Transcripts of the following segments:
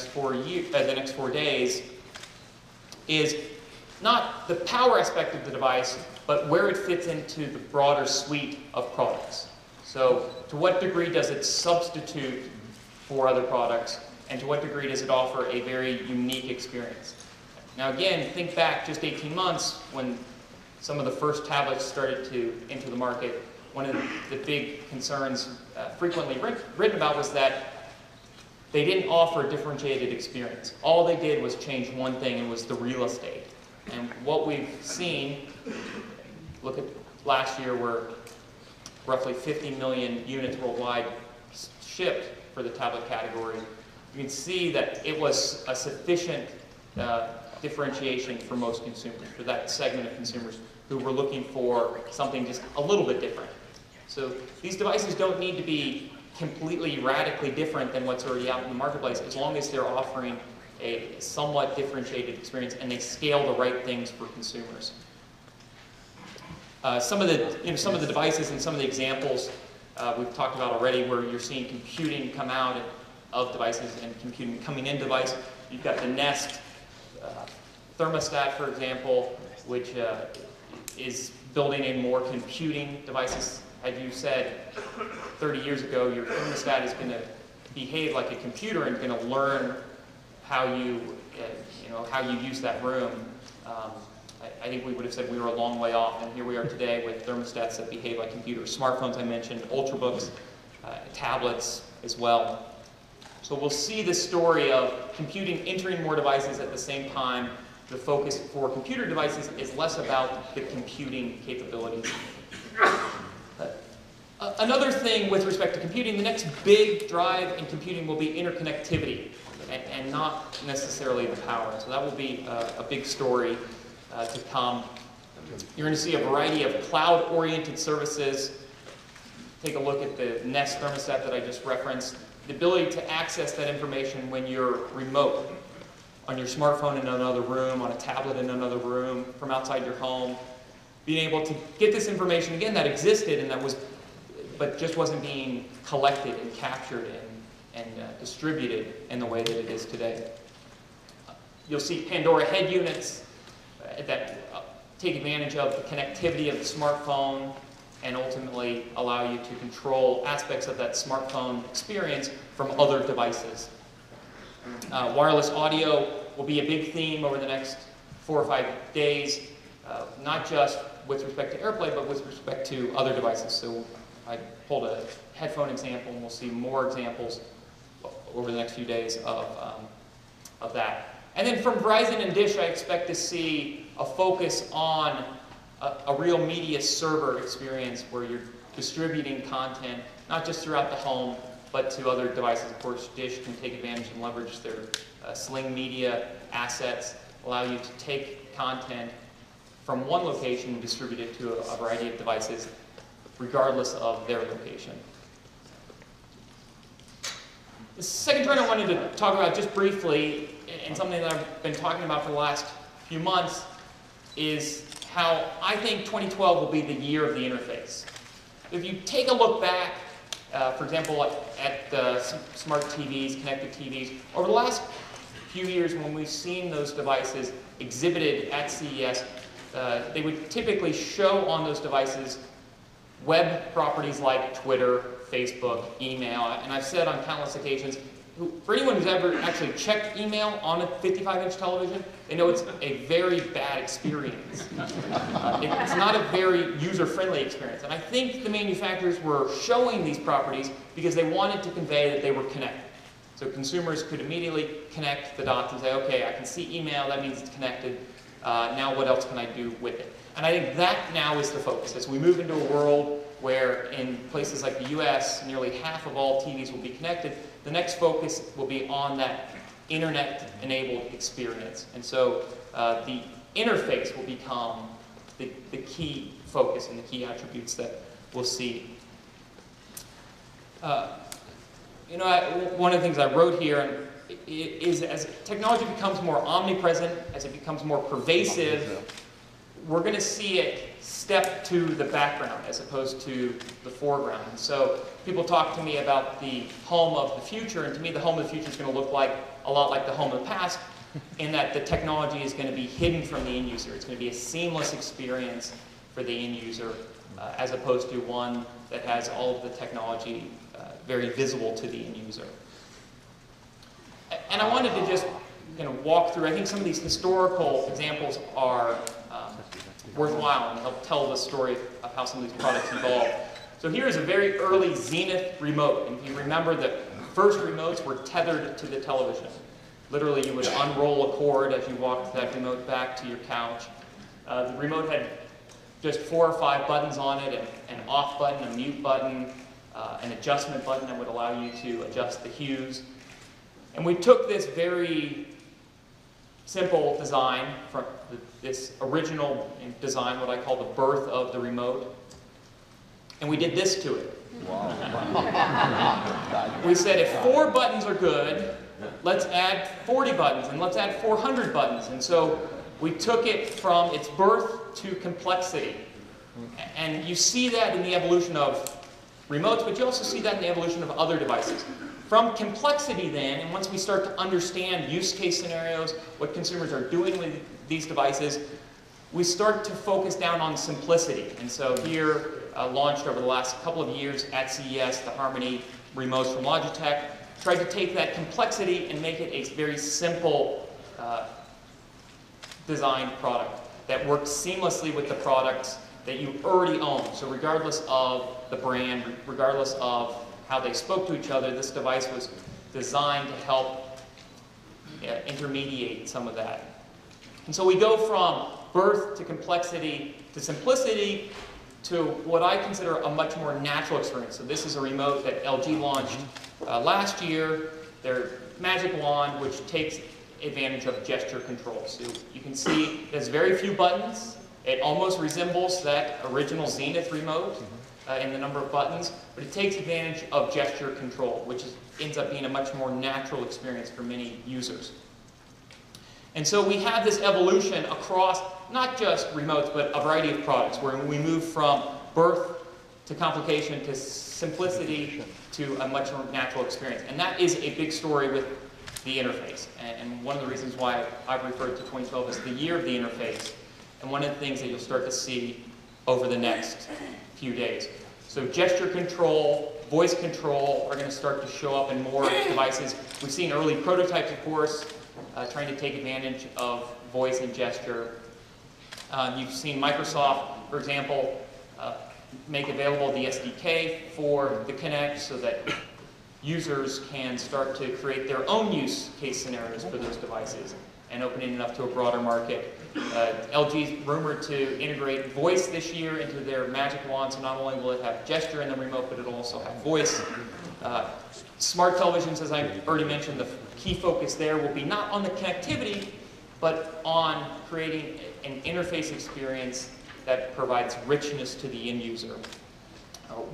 next 4 days is not the power aspect of the device, but where it fits into the broader suite of products. So to what degree does it substitute for other products, and to what degree does it offer a very unique experience? Now again, think back just 18 months when some of the first tablets started to enter the market. One of the big concerns frequently written about was that they didn't offer a differentiated experience. All they did was change one thing, and was the real estate. And what we've seen, look at last year where roughly 50 million units worldwide shipped for the tablet category. You can see that it was a sufficient differentiation for most consumers, for that segment of consumers who were looking for something just a little bit different. So these devices don't need to be completely radically different than what's already out in the marketplace, as long as they're offering a somewhat differentiated experience and they scale the right things for consumers. Some of the devices and some of the examples we've talked about already, where you're seeing computing come out of devices and computing coming in device. You've got the Nest thermostat, for example, which is building in more computing devices. As you said, 30 years ago, your thermostat is going to behave like a computer and going to learn how you use that room. I think we would have said we were a long way off, and here we are today with thermostats that behave like computers. Smartphones, I mentioned, Ultrabooks, tablets as well. So we'll see the story of computing entering more devices at the same time. The focus for computer devices is less about the computing capabilities. Another thing with respect to computing, the next big drive in computing will be interconnectivity, and not necessarily the power. So that will be a big story to come. You're going to see a variety of cloud-oriented services. Take a look at the Nest thermostat that I just referenced. The ability to access that information when you're remote, on your smartphone in another room, on a tablet in another room, from outside your home. Being able to get this information, again, that existed and that was, but just wasn't being collected and captured and distributed in the way that it is today. You'll see Pandora head units that take advantage of the connectivity of the smartphone and ultimately allow you to control aspects of that smartphone experience from other devices. Wireless audio will be a big theme over the next 4 or 5 days, not just with respect to AirPlay, but with respect to other devices. So I pulled a headphone example, and we'll see more examples over the next few days of that. And then from Verizon and Dish, I expect to see a focus on a real media server experience where you're distributing content, not just throughout the home, but to other devices. Of course, Dish can take advantage and leverage their Sling Media assets, allow you to take content from one location and distribute it to a variety of devices, regardless of their location. The second trend I wanted to talk about just briefly, and something that I've been talking about for the last few months, is how I think 2012 will be the year of the interface. If you take a look back, for example, at the smart TVs, connected TVs, over the last few years when we've seen those devices exhibited at CES, they would typically show on those devices web properties like Twitter, Facebook, email, and I've said on countless occasions, for anyone who's ever actually checked email on a 55-inch television, they know it's a very bad experience. It's not a very user-friendly experience. And I think the manufacturers were showing these properties because they wanted to convey that they were connected. So consumers could immediately connect the dots and say, okay, I can see email, that means it's connected. Now what else can I do with it? And I think that now is the focus. As we move into a world where in places like the US, nearly half of all TVs will be connected, the next focus will be on that internet-enabled experience. And so the interface will become the key focus and the key attributes that we'll see. One of the things I wrote here is as technology becomes more omnipresent, as it becomes more pervasive, we're going to see it step to the background as opposed to the foreground. And so people talk to me about the home of the future, and to me the home of the future is going to look like a lot like the home of the past, in that the technology is going to be hidden from the end user. It's going to be a seamless experience for the end user, as opposed to one that has all of the technology very visible to the end user. And I wanted to just walk through, I think some of these historical examples are worthwhile and help tell the story of how some of these products evolved. So here is a very early Zenith remote. And if you remember, the first remotes were tethered to the television. Literally, you would unroll a cord as you walked that remote back to your couch. The remote had just 4 or 5 buttons on it, an off button, a mute button, an adjustment button that would allow you to adjust the hues. And we took this very simple design from this original design, what I call the birth of the remote, and we did this to it. Wow. We said if 4 buttons are good, let's add 40 buttons, and let's add 400 buttons. And so we took it from its birth to complexity. And you see that in the evolution of remotes, but you also see that in the evolution of other devices. From complexity then, and once we start to understand use case scenarios, what consumers are doing with these devices, we start to focus down on simplicity. And so here, launched over the last couple of years at CES, the Harmony remotes from Logitech, tried to take that complexity and make it a very simple designed product that works seamlessly with the products that you already own. So regardless of the brand, regardless of how they spoke to each other, this device was designed to help intermediate some of that. And so we go from birth to complexity to simplicity to what I consider a much more natural experience. So this is a remote that LG launched last year, their Magic Wand, which takes advantage of gesture control. So you can see there's very few buttons. It almost resembles that original Zenith remote in the number of buttons, but it takes advantage of gesture control, which ends up being a much more natural experience for many users. And so we have this evolution across not just remotes, but a variety of products, where we move from birth to complication to simplicity to a much more natural experience. And that is a big story with the interface. And one of the reasons why I've referred to 2012 as the year of the interface, and one of the things that you'll start to see over the next few days. So gesture control, voice control are going to start to show up in more devices. We've seen early prototypes, of course, trying to take advantage of voice and gesture. You've seen Microsoft, for example, make available the SDK for the Kinect so that users can start to create their own use case scenarios for those devices and opening it up to a broader market. LG's rumored to integrate voice this year into their Magic Wand, so not only will it have gesture in the remote, but it'll also have voice. Smart televisions, as I already mentioned, the key focus there will be not on the connectivity, but on creating an interface experience that provides richness to the end user.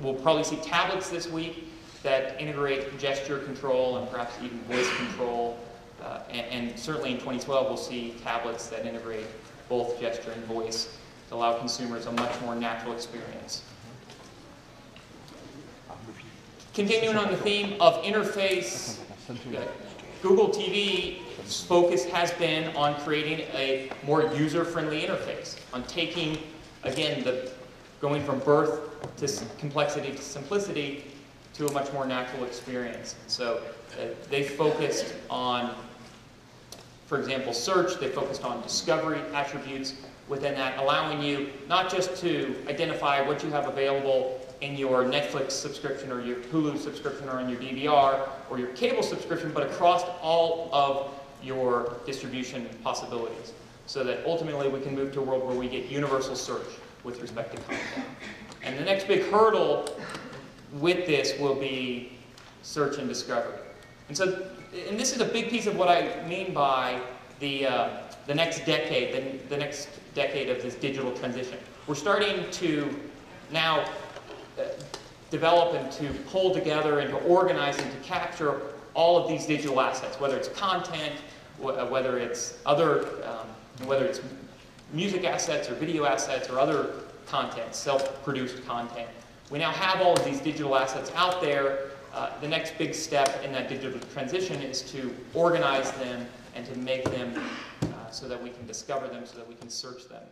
We'll probably see tablets this week that integrate gesture control and perhaps even voice control. And certainly in 2012, we'll see tablets that integrate both gesture and voice to allow consumers a much more natural experience. Continuing on the theme of interface, Google TV's focus has been on creating a more user-friendly interface, on taking, again, going from birth to complexity to simplicity to a much more natural experience. So they focused on, for example, search. They focused on discovery attributes within that, allowing you not just to identify what you have available in your Netflix subscription or your Hulu subscription or on your DVR or your cable subscription, but across all of your distribution possibilities, so that ultimately we can move to a world where we get universal search with respect to content. And the next big hurdle with this will be search and discovery. And so, and this is a big piece of what I mean by the next decade, the next decade of this digital transition. We're starting to now develop and to pull together and to organize and to capture all of these digital assets, whether it's content, whether it's whether it's music assets or video assets or other content, self-produced content. We now have all of these digital assets out there, the next big step in that digital transition is to organize them and to make them so that we can discover them, so that we can search them.